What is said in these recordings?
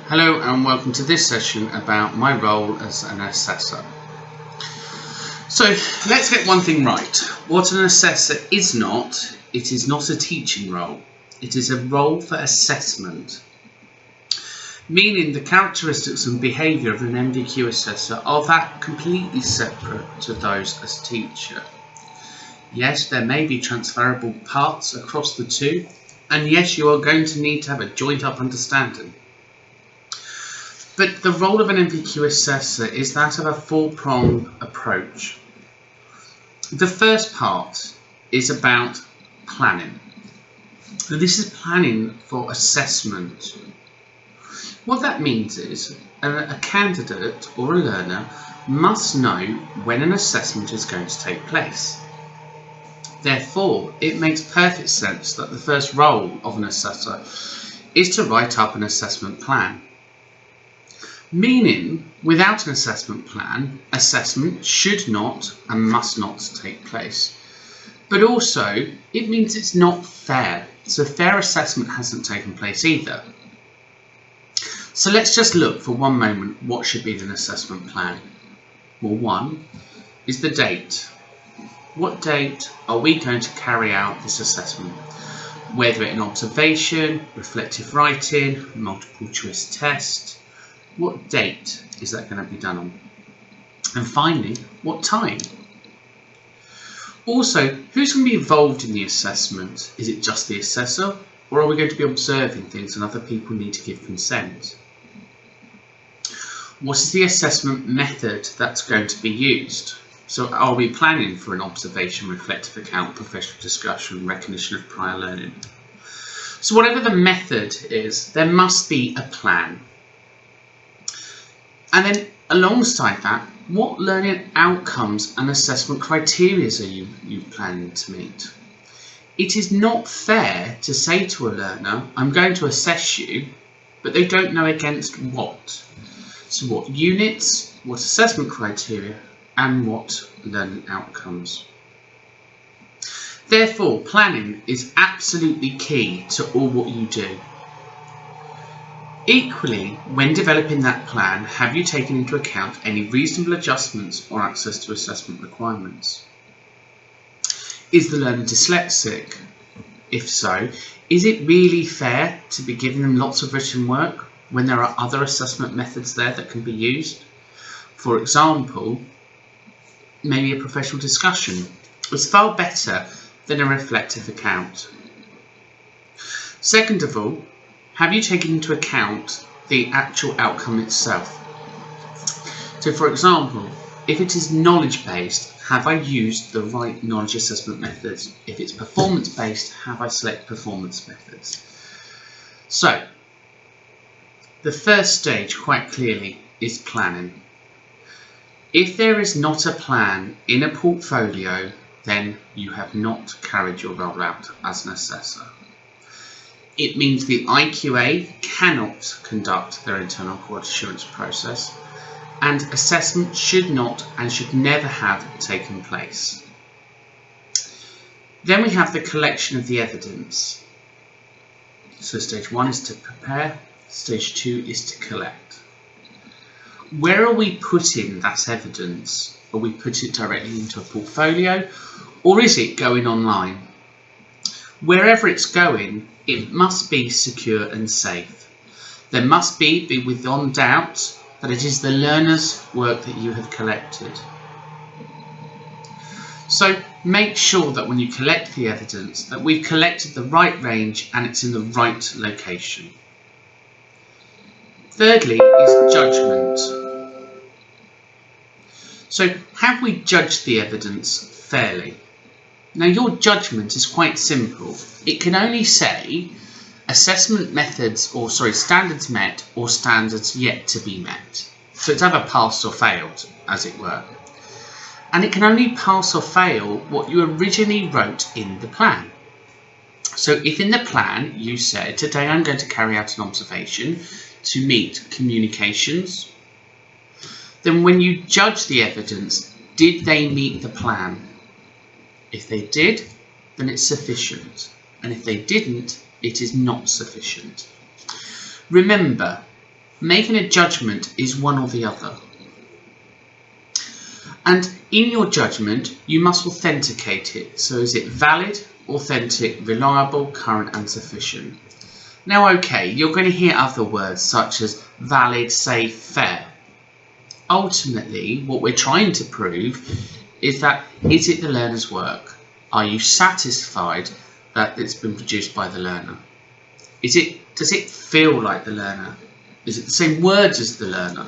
Hello and welcome to this session about my role as an assessor. So let's get one thing right. What an assessor is not, it is not a teaching role. It is a role for assessment. Meaning the characteristics and behaviour of an MVQ assessor are that completely separate to those as a teacher. Yes, there may be transferable parts across the two, and yes, you are going to need to have a joined up understanding. But the role of an MVQ assessor is that of a four-pronged approach. The first part is about planning. Now, this is planning for assessment. What that means is a candidate or a learner must know when an assessment is going to take place. Therefore, it makes perfect sense that the first role of an assessor is to write up an assessment plan. Meaning, without an assessment plan, assessment should not and must not take place. But also, it means it's not fair. So fair assessment hasn't taken place either. So let's just look for one moment what should be an assessment plan. Well, one is the date. What date are we going to carry out this assessment? Whether it's an observation, reflective writing, multiple choice test. What date is that going to be done on? And finally, what time? Also, who's going to be involved in the assessment? Is it just the assessor, or are we going to be observing things and other people need to give consent? What is the assessment method that's going to be used? So are we planning for an observation, reflective account, professional discussion, recognition of prior learning? So whatever the method is, there must be a plan. And then alongside that, what learning outcomes and assessment criteria are you planning to meet? It is not fair to say to a learner, I'm going to assess you, but they don't know against what. So what units, what assessment criteria, and what learning outcomes. Therefore, planning is absolutely key to all what you do. Equally, when developing that plan, have you taken into account any reasonable adjustments or access to assessment requirements? Is the learner dyslexic? If so, is it really fair to be giving them lots of written work when there are other assessment methods there that can be used? For example, maybe a professional discussion is far better than a reflective account. Second of all, have you taken into account the actual outcome itself? So for example, if it is knowledge-based, have I used the right knowledge assessment methods? If it's performance-based, have I selected performance methods? So, the first stage quite clearly is planning. If there is not a plan in a portfolio, then you have not carried your role out as an assessor. It means the IQA cannot conduct their internal quality assurance process, and assessment should not and should never have taken place. Then we have the collection of the evidence. So stage one is to prepare, stage two is to collect. Where are we putting that evidence? Are we putting it directly into a portfolio, or is it going online? Wherever it's going, it must be secure and safe. There must be beyond doubt that it is the learner's work that you have collected. So make sure that when you collect the evidence that we've collected the right range and it's in the right location. Thirdly is judgment. So have we judged the evidence fairly? Now your judgment is quite simple. It can only say assessment methods standards met or standards yet to be met. So it's either passed or failed, as it were. And it can only pass or fail what you originally wrote in the plan. So if in the plan you said, today I'm going to carry out an observation to meet communications, then when you judge the evidence, did they meet the plan? If they did, then it's sufficient. And if they didn't, it is not sufficient. Remember, Making a judgment is one or the other. And in your judgment, you must authenticate it. So is it valid, authentic, reliable, current and sufficient? Now, okay, you're going to hear other words such as valid, safe, fair. Ultimately, what we're trying to prove is that, is it the learner's work? Are you satisfied that it's been produced by the learner? Does it feel like the learner? Is it the same words as the learner?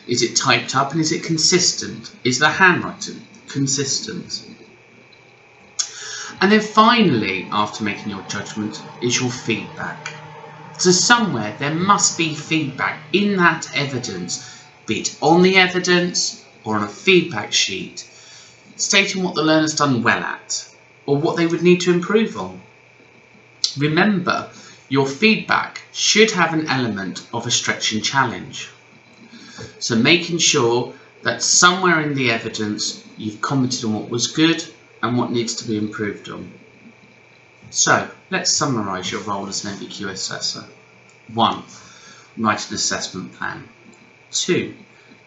Is it typed up and is it consistent? Is the handwriting consistent? And then finally, after making your judgment, is your feedback. So somewhere there must be feedback in that evidence, be it on the evidence or on a feedback sheet, stating what the learner's done well at or what they would need to improve on. Remember, your feedback should have an element of a stretch and challenge. So making sure that somewhere in the evidence you've commented on what was good and what needs to be improved on. So let's summarise your role as an MVQ assessor. 1. Write an assessment plan. 2.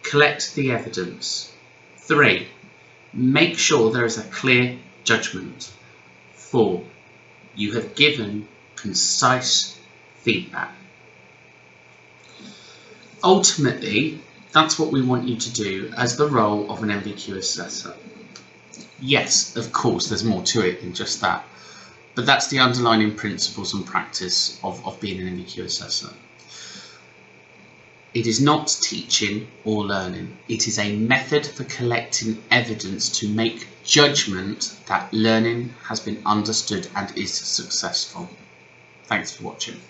Collect the evidence. 3. Make sure there is a clear judgment. 4. You have given concise feedback. Ultimately, that's what we want you to do as the role of an MVQ assessor. Yes, of course, there's more to it than just that, but that's the underlying principles and practice of being an MVQ assessor. It is not teaching or learning. It is a method for collecting evidence to make judgment that learning has been understood and is successful. Thanks for watching.